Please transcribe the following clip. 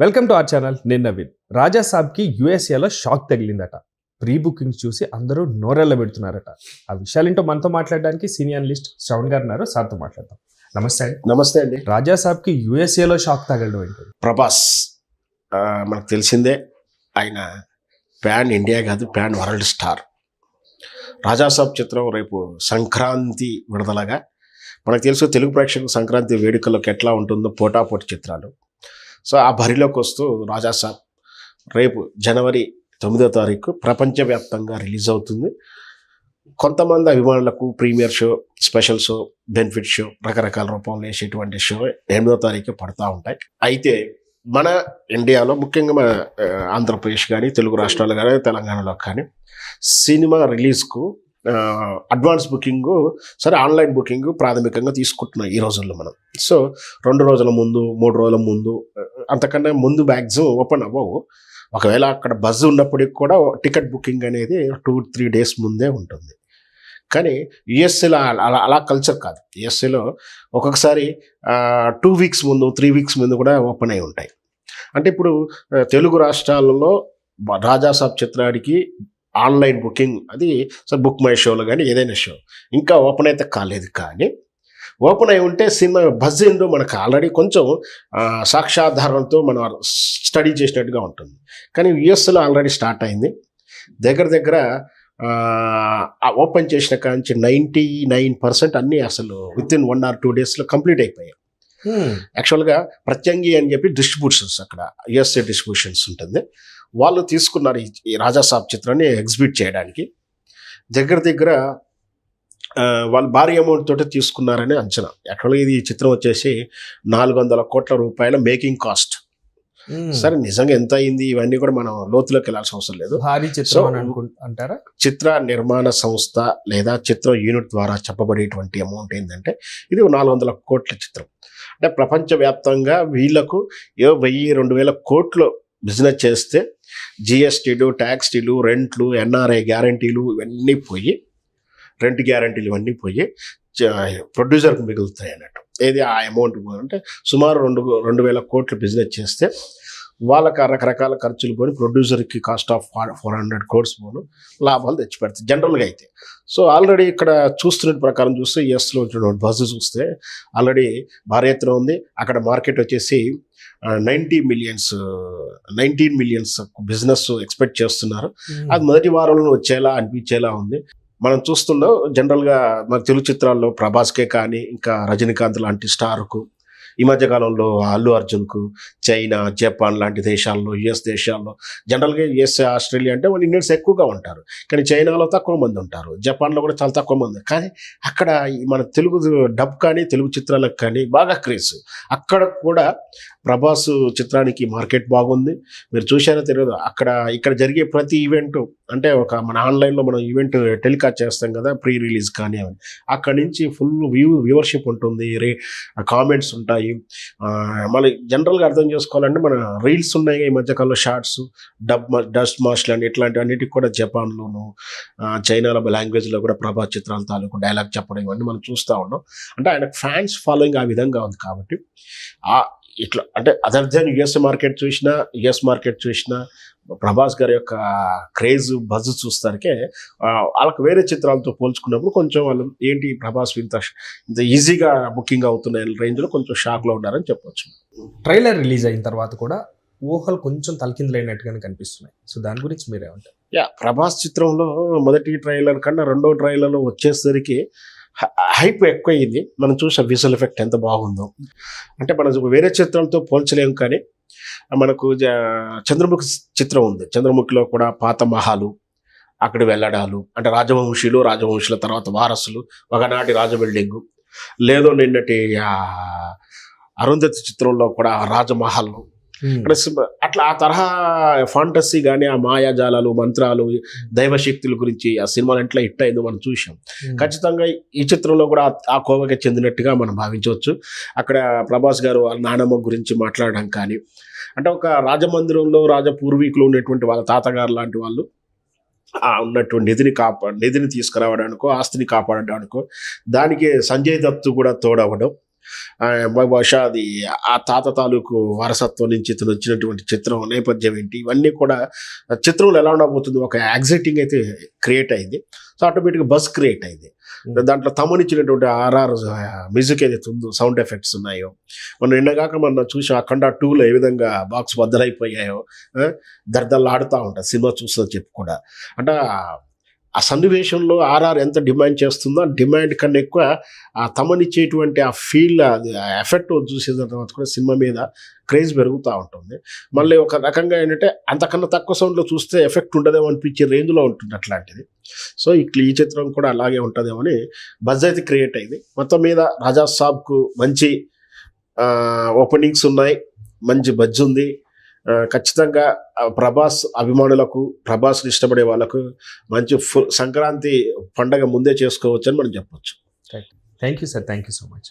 Welcome to our channel. నేను నవీన్. రాజా సాబ్కి యూఎస్ఏలో shock తగిలిందట. Pre booking చూసి అందరూ నోరెళ్ళ పెడుతున్నారట. ఆ విషయాలేంటో మనతో మాట్లాడడానికి సీనియర్ అనలిస్ట్ శ్రవణ్ గారు ఉన్నారు. సార్తో మాట్లాడదాం. నమస్తే అండి. నమస్తే అండి. రాజా సాబ్కి యూఎస్ఏలో షాక్ తగలడం ఏంటి? ప్రభాస్ మనకు తెలిసిందే, ఆయన ప్యాన్ ఇండియా కాదు, ప్యాన్ వరల్డ్ స్టార్. రాజాసాబ్ చిత్రం రేపు సంక్రాంతి విడుదలగా, మనకు తెలుసు తెలుగు ప్రేక్షకులకు సంక్రాంతి వేడుకల్లోకి ఎట్లా ఉంటుందో పోటాపోటీ చిత్రాలు. సో ఆ బరిలోకి వస్తూ రాజాసాబ్ రేపు జనవరి 9వ తారీఖు ప్రపంచవ్యాప్తంగా రిలీజ్ అవుతుంది. కొంతమంది అభిమానులకు premiere show, special show, benefit show, రకరకాల రూపంలో వేసేటువంటి షో 8వ తారీఖు పడుతూ ఉంటాయి. అయితే మన ఇండియాలో ముఖ్యంగా మన ఆంధ్రప్రదేశ్ కానీ, తెలుగు రాష్ట్రాలు కానీ, తెలంగాణలో కానీ సినిమా రిలీజ్కు అడ్వాన్స్ బుకింగ్, సరే ఆన్లైన్ బుకింగ్ ప్రాథమికంగా తీసుకుంటున్నాం ఈ రోజుల్లో మనం. సో 2 రోజుల ముందు, 3 రోజుల ముందు, అంతకన్నా ముందు మ్యాక్సిమం ఓపెన్ అవ్వవు. ఒకవేళ అక్కడ బజ్ ఉన్నప్పటికి కూడా టికెట్ బుకింగ్ అనేది 2-3 డేస్ ముందే ఉంటుంది. కానీ యుఎస్ఏలో అలా కల్చర్ కాదు. యుఎస్ఏలో ఒక్కొక్కసారి 2 వీక్స్ ముందు, 3 వీక్స్ ముందు కూడా ఓపెన్ అయి ఉంటాయి. అంటే ఇప్పుడు తెలుగు రాష్ట్రాలలో రాజాసాబ్ చిత్రానికి ఆన్లైన్ బుకింగ్ అది బుక్ మై షోలో కానీ ఏదైనా షో ఇంకా ఓపెన్ అయితే కాలేదు. కానీ ఓపెన్ అయి ఉంటే సినిమా బజ్ ఏందో మనకు ఆల్రెడీ కొంచెం సాక్ష్యాధారంతో మనం స్టడీ చేసినట్టుగా ఉంటుంది. కానీ యుఎస్లో ఆల్రెడీ స్టార్ట్ అయింది. దగ్గర ఓపెన్ చేసిన కాంచి 99% అన్నీ అసలు విత్ ఇన్ 1 or 2 డేస్లో కంప్లీట్ అయిపోయాయి. యాక్చువల్గా ప్రత్యంగి అని చెప్పి డిస్ట్రిబ్యూషన్స్, అక్కడ యుఎస్ఏ డిస్ట్రిబ్యూషన్స్ ఉంటుంది, వాళ్ళు తీసుకున్నారు ఈ రాజాసాబ్ చిత్రాన్ని ఎగ్జిబిట్ చేయడానికి. దగ్గర వాళ్ళు భారీ అమౌంట్ తోటి తీసుకున్నారని అంచనా. యాక్చువల్గా ఇది చిత్రం వచ్చేసి 400 కోట్ల రూపాయల మేకింగ్ కాస్ట్. సరే నిజంగా ఎంత అయింది ఇవన్నీ కూడా మనం లోతులోకి వెళ్ళాల్సిన అవసరం లేదు. భారీ చిత్రం అంటారా? చిత్ర నిర్మాణ సంస్థ లేదా చిత్ర యూనిట్ ద్వారా చెప్పబడేటువంటి అమౌంట్ ఏంటంటే ఇది 400 కోట్ల చిత్రం. అంటే ప్రపంచవ్యాప్తంగా వీళ్లకు 1000-2000 కోట్లు బిజినెస్ చేస్తే జిఎస్టీలు, ట్యాక్స్టీలు, రెంట్లు, ఎన్ఆర్ఐ గ్యారంటీలు ఇవన్నీ పోయి, రెంట్ గ్యారంటీలు ఇవన్నీ పోయి ప్రొడ్యూసర్కి మిగులుతాయి అన్నట్టు. ఏది ఆ అమౌంట్ అంటే సుమారు 2000 కోట్లు బిజినెస్ చేస్తే వాళ్ళకి రకరకాల ఖర్చులు పోని ప్రొడ్యూసర్కి కాస్ట్ ఆఫ్ 400 crores పోను లాభాలు తెచ్చిపెడతాయి జనరల్గా అయితే. సో ఆల్రెడీ ఇక్కడ చూస్తున్న ప్రకారం చూస్తే యుఎస్లో వచ్చినటువంటి బజ్ చూస్తే ఆల్రెడీ భారీ ఎత్తున ఉంది. అక్కడ మార్కెట్ వచ్చేసి 19 మిలియన్స్ బిజినెస్ ఎక్స్పెక్ట్ చేస్తున్నారు. అది మొదటి వారంలో వచ్చేలా అనిపించేలా ఉంది. మనం చూస్తున్నాం జనరల్గా మన తెలుగు చిత్రాల్లో ప్రభాస్కే కానీ, ఇంకా రజనీకాంత్ లాంటి స్టార్కు, ఈ మధ్యకాలంలో అల్లు అర్జున్కు చైనా, జపాన్ లాంటి దేశాల్లో, యుఎస్ దేశాల్లో, జనరల్గా యుఎస్, ఆస్ట్రేలియా అంటే వాళ్ళు ఇండియన్స్ ఎక్కువగా ఉంటారు. కానీ చైనాలో తక్కువ మంది ఉంటారు, జపాన్లో కూడా చాలా తక్కువ మంది. కానీ అక్కడ మన తెలుగు డబ్ కానీ, తెలుగు చిత్రాలకు కానీ బాగా క్రేజ్. అక్కడ కూడా ప్రభాస్ చిత్రానికి మార్కెట్ బాగుంది. మీరు చూసారో తెలియదు, ఇక్కడ జరిగే ప్రతి ఈవెంట్, అంటే మన ఆన్లైన్లో మనం ఈవెంట్ టెలికాస్ట్ చేస్తాం కదా, ప్రీ రిలీజ్ కానీ అవి, అక్కడి నుంచి ఫుల్ వ్యూవర్షిప్ ఉంటుంది, కామెంట్స్ ఉంటాయి. మళ్ళీ జనరల్గా అర్థం చేసుకోవాలంటే మన రీల్స్ ఉన్నాయి ఈ మధ్యకాలంలో, షార్ట్స్, డస్ట్ మాస్టర్లు అని ఇట్లాంటి అన్నిటికి కూడా జపాన్లోను, చైనాలో లాంగ్వేజ్లో కూడా ప్రభాస్ చిత్రాల తాలూకు డైలాగ్ చెప్పడం ఇవన్నీ మనం చూస్తూ ఉన్నాం. అంటే ఆయన ఫ్యాన్స్ ఫాలోయింగ్ ఆ విధంగా ఉంది. కాబట్టి ఇట్లా అంటే అదర్ దెన్ యుఎస్ మార్కెట్ చూసినా ప్రభాస్ గారి యొక్క క్రేజ్, బజ్ చూస్తానికే వాళ్ళకి వేరే చిత్రాలతో పోల్చుకున్నప్పుడు కొంచెం వాళ్ళు ఏంటి ప్రభాస్ ఇంత ఈజీగా బుకింగ్ అవుతున్న రేంజ్లో కొంచెం షాక్లో ఉన్నారని చెప్పొచ్చు. ట్రైలర్ రిలీజ్ అయిన తర్వాత కూడా ఊహలు కొంచెం తలకిందులైనట్టుగానే కనిపిస్తున్నాయి. సో దాని గురించి మీరేమంటారు? ప్రభాస్ చిత్రంలో మొదటి ట్రైలర్ కన్నా 2వ ట్రైలర్లో వచ్చేసరికి హైప్ ఎక్కువైంది. మనం చూసే విజువల్ ఎఫెక్ట్ ఎంత బాగుందో, అంటే మనం వేరే చిత్రాలతో పోల్చలేము. కానీ మనకు చంద్రముఖి చిత్రం ఉంది. చంద్రముఖిలో కూడా పాత మహాలు, అక్కడ వెళ్ళడాలు, అంటే రాజవంశుల తర్వాత వారసులు, ఒకనాటి రాజ బిల్డింగు, లేదో నిన్నటి అరుంధతి చిత్రంలో కూడా రాజమహల్, అట్లా ఆ తరహా ఫాంటసీ కానీ, ఆ మాయాజాలాలు, మంత్రాలు, దైవశక్తుల గురించి ఆ సినిమాలు ఎట్లా హిట్ అయిందో మనం చూసాం. ఖచ్చితంగా ఈ చిత్రంలో కూడా ఆ కోవకి చెందినట్టుగా మనం భావించవచ్చు. అక్కడ ప్రభాస్ గారు వాళ్ళ నానమ్మ గురించి మాట్లాడడం కానీ, అంటే ఒక రాజమందిరంలో రాజపూర్వీకులు ఉన్నటువంటి వాళ్ళ తాతగారు లాంటి వాళ్ళు ఉన్నటువంటి నిధిని తీసుకురావడానికో, ఆస్తిని కాపాడడానికో దానికి సంజయ్ దత్ కూడా తోడవడం, బహుశా అది ఆ తాత తాలూకు వారసత్వం నుంచి ఇతను వచ్చినటువంటి చిత్రం నేపథ్యం ఏంటి, ఇవన్నీ కూడా చిత్రంలో ఎలా ఉండబోతుంది, ఒక యాగ్జైటింగ్ అయితే క్రియేట్ అయింది. సో ఆటోమేటిక్గా బస్ క్రియేట్ అయింది. దాంట్లో తమనిచ్చినటువంటి ఆర్ఆర్ మ్యూజిక్ ఏదైతే ఉందో, సౌండ్ ఎఫెక్ట్స్ ఉన్నాయో, మనం నిన్నగాక మనం చూసాం అఖండ 2లో ఏ విధంగా బాక్స్ బద్దలైపోయాయో, దర్దలు ఆడుతూ ఉంటుంది సినిమా చూస్తుందని చెప్పి కూడా. అంటే ఆ సన్నివేశంలో ఆర్ఆర్ ఎంత డిమాండ్ చేస్తుందో ఆ డిమాండ్ కన్నా ఎక్కువ ఆ తమనిచ్చేటువంటి ఆ ఫీల్, అది ఆ ఎఫెక్ట్ చూసిన తర్వాత కూడా సినిమా మీద క్రేజ్ పెరుగుతూ ఉంటుంది. మళ్ళీ ఒక రకంగా ఏంటంటే అంతకన్నా తక్కువ సౌండ్లో చూస్తే ఎఫెక్ట్ ఉండదేమో అనిపించే రేంజ్లో ఉంటుంది అట్లాంటిది. సో ఈ చిత్రం కూడా అలాగే ఉంటుందేమో అని బజ్ అయితే క్రియేట్ అయింది. మొత్తం మీద రాజా సాబ్కు మంచి ఓపెనింగ్స్ ఉన్నాయి, మంచి బజ్ ఉంది. ఖచ్చితంగా ప్రభాస్ అభిమానులకు, ప్రభాస్ని ఇష్టపడే వాళ్ళకు మంచి సంక్రాంతి పండగ ముందే చేసుకోవచ్చు అని మనం చెప్పొచ్చు. Thank you sir, thank you so much.